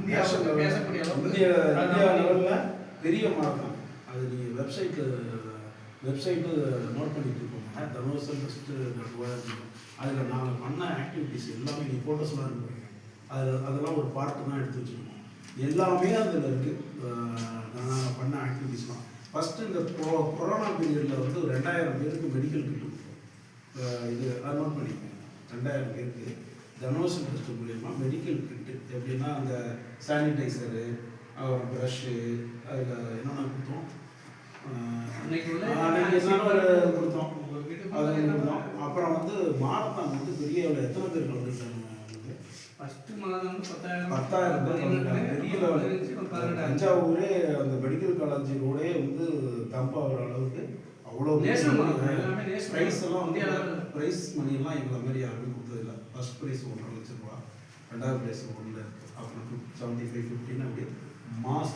India லெவலில் பெரிய மார்க்கம். அது நீங்கள் வெப்சைட்டு நோட் பண்ணிட்டு இருக்கோங்க. தனுவசல் ஃபஸ்ட்டு அதில் நாங்கள் பண்ண ஆக்டிவிட்டீஸ் எல்லாமே நீங்கள் ஃபோட்டோஸ்லாம் இருக்கு. அதெல்லாம் ஒரு பார்ட்டு தான் எடுத்து வச்சுருக்கோம். எல்லாமே அதில் இருக்குது. நாங்கள் பண்ண ஆக்டிவிட்டீஸ்லாம் ஃபஸ்ட்டு இந்த கொரோனா பீரியடில் வந்து 2000 பேருக்கு மெடிக்கல் கிட் கொடுத்தோம். இது அது நோட் பண்ணிக்கோங்க. 2000 பேருக்கு தனுவசல் ட்ரஸ்ட் மூலயமா மெடிக்கல் கிட்டு எப்படின்னா அந்த சானிடைசரு, ப்ரஷ்ஷு, அதில் என்னென்ன கொடுத்தோம், அன்னைக்கு கொடுத்தோம். அது கொடுத்தோம். அப்புறம் வந்து மாரத்தான் வந்து பெரிய எத்தனை பேர் கலந்துட்டாங்க? ஃபஸ்ட்டு மாதம் வந்து 10,000 பேர் கலந்துட்டாங்க. பெரிய லெவலில் தஞ்சாவூரே அந்த மெடிக்கல் காலேஜ் ரோடே வந்து தம்பாகிற அளவுக்கு அவ்வளோ ப்ரைஸ் எல்லாம் வந்து ப்ரைஸ் மணியெல்லாம் எங்களை மாதிரி யாருமே கொடுத்ததில்லை. ஃபஸ்ட் ப்ரைஸ் 1,50,000 ரூபா, 2வது ப்ரைஸ் 1 அப்புறம் 75, 15 அப்படி மாஸ்